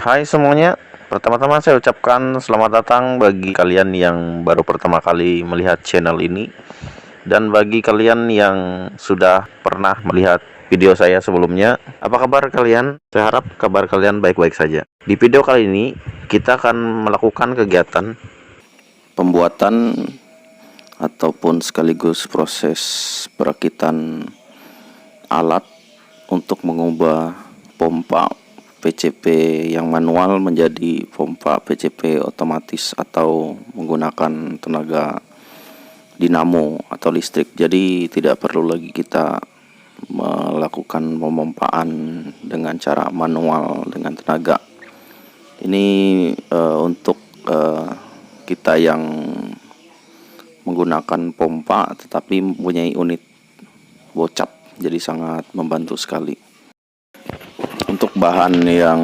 Hai semuanya, pertama-tama saya ucapkan selamat datang bagi kalian yang baru pertama kali melihat channel ini. Dan bagi kalian yang sudah pernah melihat video saya sebelumnya, apa kabar kalian? Saya harap kabar kalian baik-baik saja. Di video kali ini, kita akan melakukan kegiatan pembuatan ataupun sekaligus proses perakitan alat untuk mengubah pompa PCP yang manual menjadi pompa PCP otomatis atau menggunakan tenaga dinamo atau listrik. Jadi tidak perlu lagi kita melakukan pemompaan dengan cara manual dengan tenaga. Ini untuk kita yang menggunakan pompa tetapi mempunyai unit bocap, jadi sangat membantu sekali. Untuk bahan yang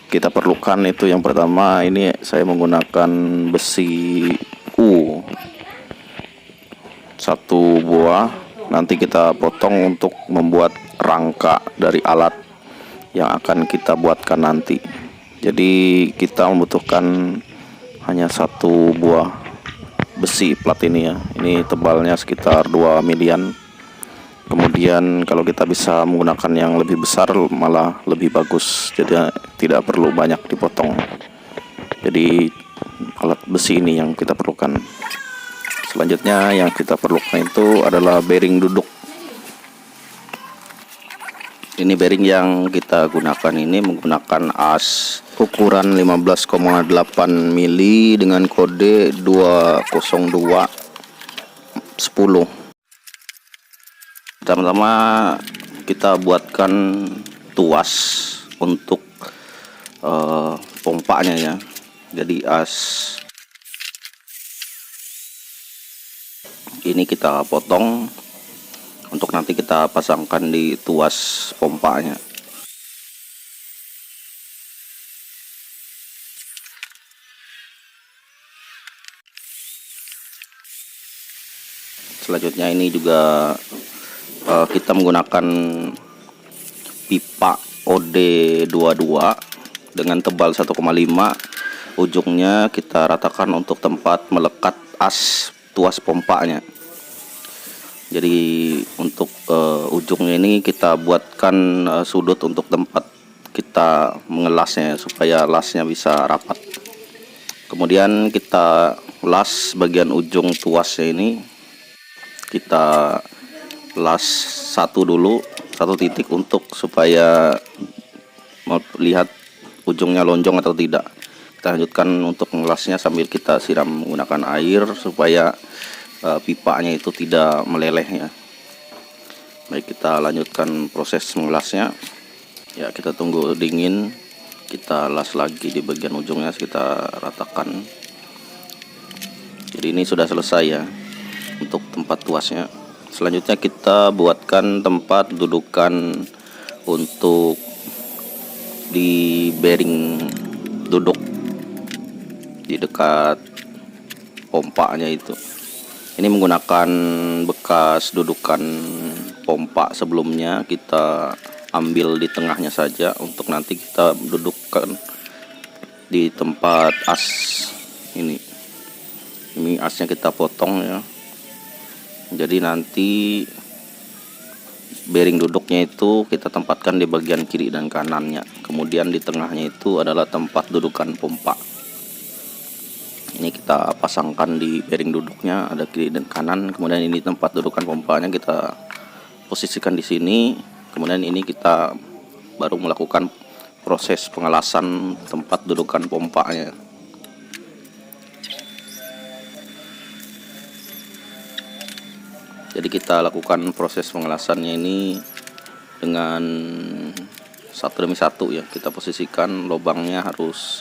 kita perlukan itu yang pertama, ini saya menggunakan besi U 1 buah. Nanti kita potong untuk membuat rangka dari alat yang akan kita buatkan nanti. Jadi kita membutuhkan hanya 1 buah besi plat ini ya. Ini tebalnya sekitar 2 milian. Kemudian kalau kita bisa menggunakan yang lebih besar malah lebih bagus, jadi tidak perlu banyak dipotong. Jadi alat besi ini yang kita perlukan. Selanjutnya yang kita perlukan itu adalah bearing duduk. Ini bearing yang kita gunakan ini menggunakan as ukuran 15,8 mili dengan kode 20210. Pertama-tama kita buatkan tuas untuk pompanya ya. Jadi as ini kita potong untuk nanti kita pasangkan di tuas pompanya. Selanjutnya ini juga kita menggunakan pipa OD22 dengan tebal 1,5. Ujungnya kita ratakan untuk tempat melekat as tuas pompanya. Jadi untuk ujungnya ini kita buatkan sudut untuk tempat kita mengelasnya supaya lasnya bisa rapat. Kemudian kita las bagian ujung tuasnya ini, kita las satu titik untuk supaya melihat ujungnya lonjong atau tidak. Kita lanjutkan untuk mengelasnya sambil kita siram menggunakan air supaya pipanya itu tidak meleleh ya. Baik, kita lanjutkan proses mengelasnya ya. Kita tunggu dingin, kita las lagi di bagian ujungnya, kita ratakan. Jadi ini sudah selesai ya untuk tempat tuasnya. Selanjutnya kita buatkan tempat dudukan untuk di bearing duduk di dekat pompanya itu. Ini menggunakan bekas dudukan pompa sebelumnya, kita ambil di tengahnya saja untuk nanti kita dudukkan di tempat as ini. Ini asnya kita potong ya. Jadi nanti bearing duduknya itu kita tempatkan di bagian kiri dan kanannya. Kemudian di tengahnya itu adalah tempat dudukan pompa. Ini kita pasangkan di bearing duduknya, ada kiri dan kanan. Kemudian ini tempat dudukan pompanya kita posisikan di sini. Kemudian ini kita baru melakukan proses pengelasan tempat dudukan pompanya. Jadi kita lakukan proses pengelasannya ini dengan satu demi satu ya. Kita posisikan lubangnya harus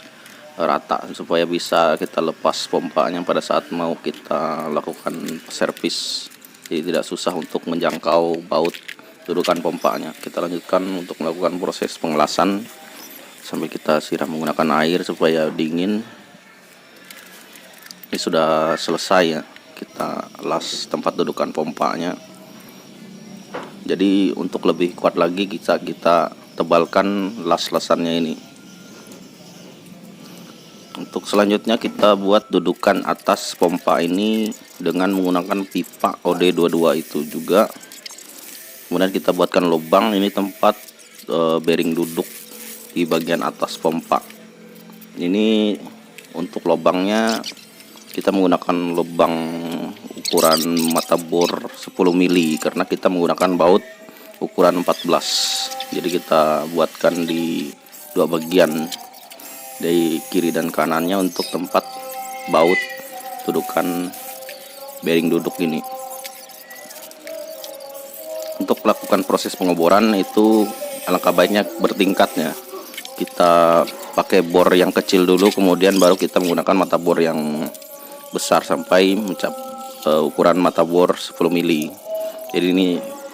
rata supaya bisa kita lepas pompanya pada saat mau kita lakukan servis. Jadi tidak susah untuk menjangkau baut dudukan pompanya. Kita lanjutkan untuk melakukan proses pengelasan sambil kita siram menggunakan air supaya dingin. Ini sudah selesai ya, kita las tempat dudukan pompanya. Jadi untuk lebih kuat lagi kita tebalkan las-lasannya ini. Untuk selanjutnya kita buat dudukan atas pompa ini dengan menggunakan pipa OD22 itu juga. Kemudian kita buatkan lubang, ini tempat bearing duduk di bagian atas pompa. Ini untuk lubangnya kita menggunakan lubang ukuran mata bor 10 mili karena kita menggunakan baut ukuran 14. Jadi kita buatkan di dua bagian, dari kiri dan kanannya untuk tempat baut dudukan bearing duduk ini. Untuk melakukan proses pengeboran itu alangkah baiknya bertingkatnya. Kita pakai bor yang kecil dulu, kemudian baru kita menggunakan mata bor yang besar sampai mencapai ukuran mata bor 10 mili. Jadi ini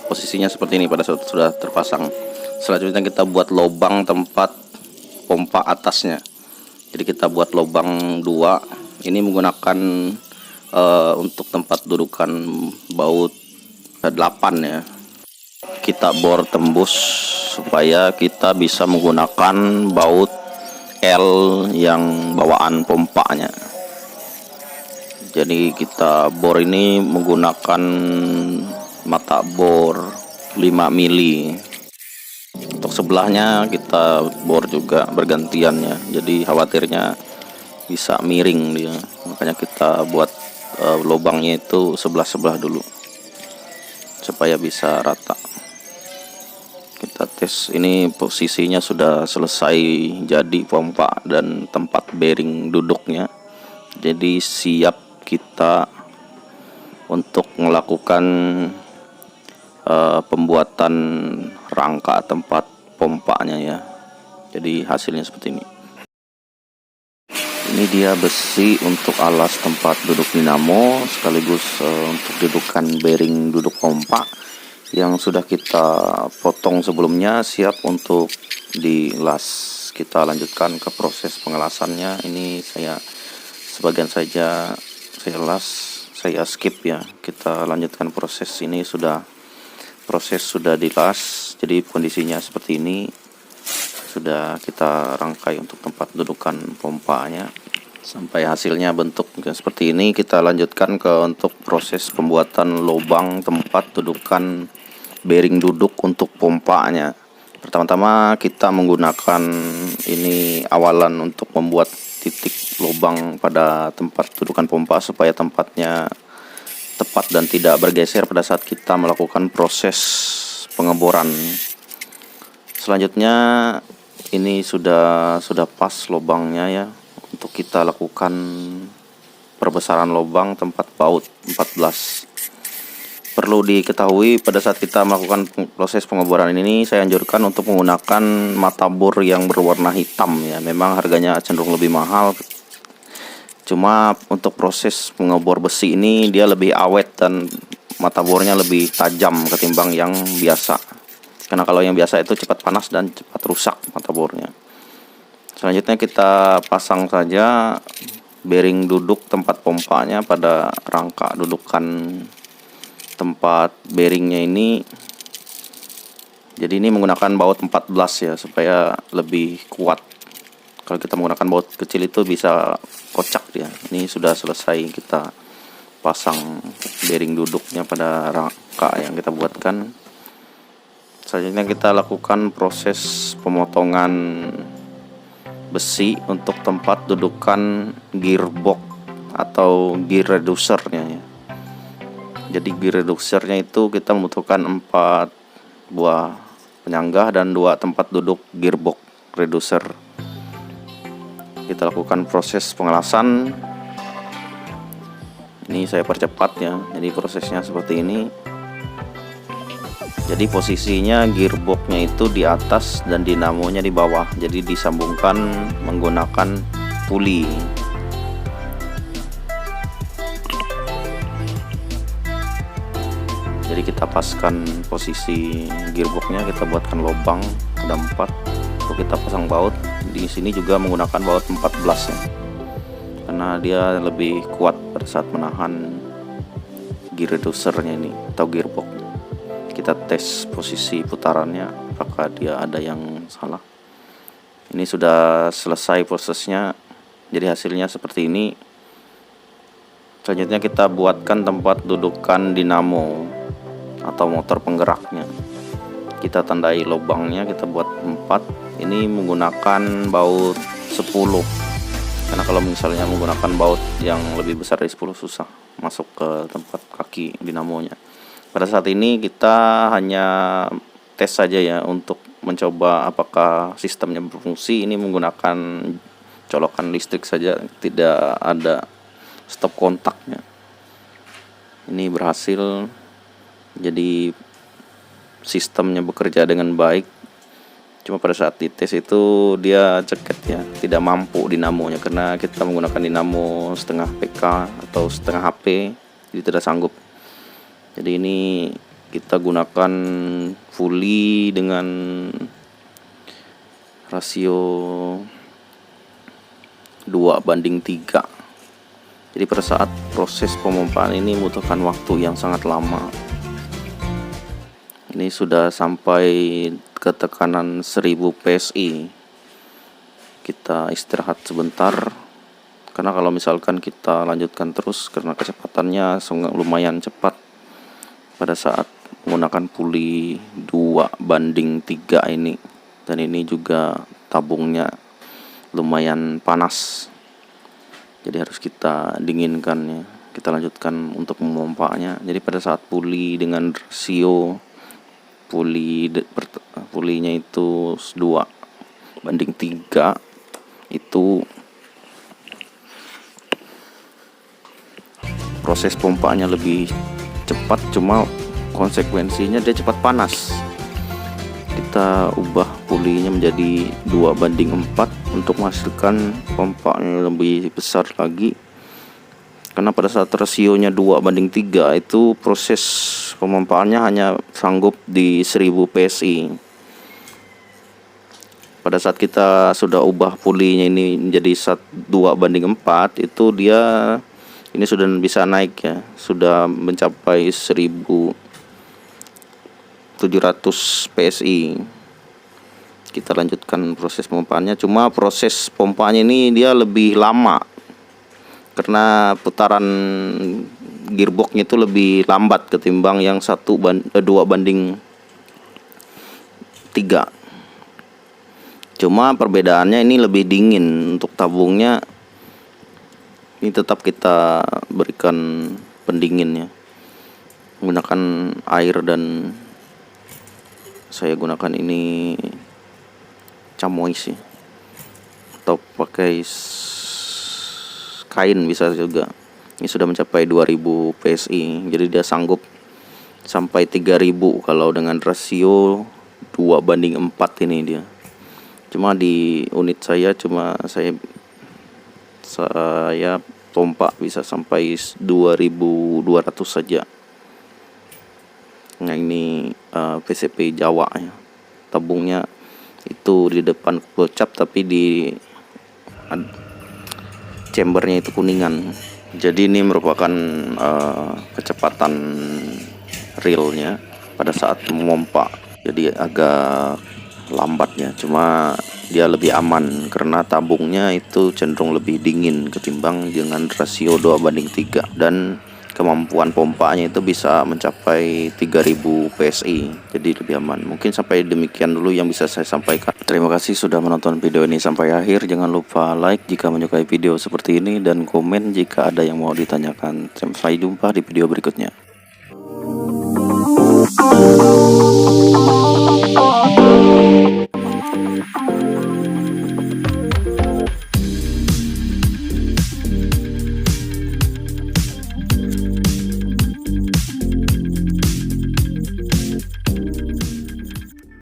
posisinya seperti ini pada saat sudah terpasang. Selanjutnya kita buat lubang tempat pompa atasnya. Jadi kita buat lubang 2. Ini menggunakan untuk tempat dudukan baut 8 ya. Kita bor tembus supaya kita bisa menggunakan baut L yang bawaan pompanya. Jadi kita bor ini menggunakan mata bor 5 mili. Untuk sebelahnya kita bor juga bergantiannya, jadi khawatirnya bisa miring dia, makanya kita buat lubangnya itu sebelah-sebelah dulu supaya bisa rata. Kita tes, ini posisinya sudah selesai jadi pompa dan tempat bearing duduknya, jadi siap kita untuk melakukan pembuatan rangka tempat pompanya ya. Jadi hasilnya seperti ini. Ini dia besi untuk alas tempat duduk dinamo sekaligus untuk dudukan bearing duduk pompa yang sudah kita potong sebelumnya, siap untuk dilas. Kita lanjutkan ke proses pengelasannya. Ini saya sebagian saja saya las, saya skip ya. Kita lanjutkan proses ini, sudah dilas, jadi kondisinya seperti ini. Sudah kita rangkai untuk tempat dudukan pompanya sampai hasilnya bentuk seperti ini. Kita lanjutkan ke untuk proses pembuatan lubang tempat dudukan bearing duduk untuk pompanya. Pertama-tama kita menggunakan ini awalan untuk membuat titik lubang pada tempat dudukan pompa supaya tempatnya tepat dan tidak bergeser pada saat kita melakukan proses pengeboran. Selanjutnya ini sudah pas lubangnya ya. Untuk kita lakukan perbesaran lubang tempat baut 14. Perlu diketahui pada saat kita melakukan proses pengeboran ini, saya anjurkan untuk menggunakan mata bor yang berwarna hitam ya. Memang harganya cenderung lebih mahal, cuma untuk proses mengebor besi ini dia lebih awet dan mata bornya lebih tajam ketimbang yang biasa. Karena kalau yang biasa itu cepat panas dan cepat rusak mata bornya. Selanjutnya kita pasang saja bearing duduk tempat pompanya pada rangka dudukan tempat bearingnya ini. Jadi ini menggunakan baut 14 ya, supaya lebih kuat. Kalau kita menggunakan baut kecil itu bisa kocak dia. Ini sudah selesai kita pasang bearing duduknya pada rangka yang kita buatkan. Selanjutnya kita lakukan proses pemotongan besi untuk tempat dudukan gearbox atau gear reducernya ya. Jadi gear reducernya itu kita membutuhkan 4 buah penyanggah dan 2 tempat duduk gearbox reducer. Kita lakukan proses pengelasan. Ini saya percepat ya, jadi prosesnya seperti ini. Jadi posisinya gearboxnya itu di atas dan dinamonya di bawah, jadi disambungkan menggunakan puli. Jadi kita paskan posisi gearboxnya, kita buatkan lubang ada 4 untuk kita pasang baut. Di sini juga menggunakan baut 14 ya, karena dia lebih kuat pada saat menahan gear reducernya ini atau gearbox. Kita tes posisi putarannya apakah dia ada yang salah. Ini sudah selesai prosesnya. Jadi hasilnya seperti ini. Selanjutnya kita buatkan tempat dudukan dinamo atau motor penggeraknya. Kita tandai lubangnya, kita buat 4. Ini menggunakan baut 10, karena kalau misalnya menggunakan baut yang lebih besar dari 10 susah masuk ke tempat kaki dinamonya. Pada saat ini kita hanya tes saja ya, untuk mencoba apakah sistemnya berfungsi. Ini menggunakan colokan listrik saja, tidak ada stop kontaknya. Ini berhasil, jadi sistemnya bekerja dengan baik. Cuma pada saat dites itu dia ceket ya, tidak mampu dinamonya, karena kita menggunakan dinamo setengah PK atau setengah HP, jadi tidak sanggup. Jadi ini kita gunakan fully dengan rasio 2:3. Jadi pada saat proses pemompaan ini membutuhkan waktu yang sangat lama. Ini sudah sampai ke tekanan 1000 PSI. Kita istirahat sebentar, karena kalau misalkan kita lanjutkan terus, karena kecepatannya lumayan cepat pada saat menggunakan puli 2:3 ini. Dan ini juga tabungnya lumayan panas, jadi harus kita dinginkan ya. Kita lanjutkan untuk memompanya. Jadi pada saat puli dengan rasio pulinya itu 2:3, itu proses pompanya lebih cepat, cuma konsekuensinya dia cepat panas. Kita ubah pulinya menjadi 2:4 untuk menghasilkan pompa yang lebih besar lagi, karena pada saat rasionya 2:3 itu proses pemompaannya hanya sanggup di 1000 PSI. Pada saat kita sudah ubah pulinya ini menjadi 2:4, itu dia ini sudah bisa naik ya, sudah mencapai 1700 PSI. Kita lanjutkan proses pompaannya, cuma proses pompanya ini dia lebih lama karena putaran gearboxnya itu lebih lambat ketimbang yang 2:3. Cuma perbedaannya ini lebih dingin. Untuk tabungnya ini tetap kita berikan pendinginnya menggunakan air, dan saya gunakan ini camois ya, atau pakai kain bisa juga. Ini sudah mencapai 2000 PSI, jadi dia sanggup sampai 3000 kalau dengan rasio 2:4 ini dia. Cuma di unit saya saya pompa bisa sampai 2200 saja. Nah ini PCP Jawa ya, tabungnya itu di depan bocap, tapi di chambernya itu kuningan. Jadi ini merupakan kecepatan realnya pada saat memompa. Jadi agak lambat ya, cuma dia lebih aman karena tabungnya itu cenderung lebih dingin ketimbang dengan rasio 2:3, dan kemampuan pompanya itu bisa mencapai 3000 PSI, jadi lebih aman. Mungkin sampai demikian dulu yang bisa saya sampaikan. Terima kasih sudah menonton video ini sampai akhir. Jangan lupa like jika menyukai video seperti ini, dan komen jika ada yang mau ditanyakan. Sampai jumpa di video berikutnya.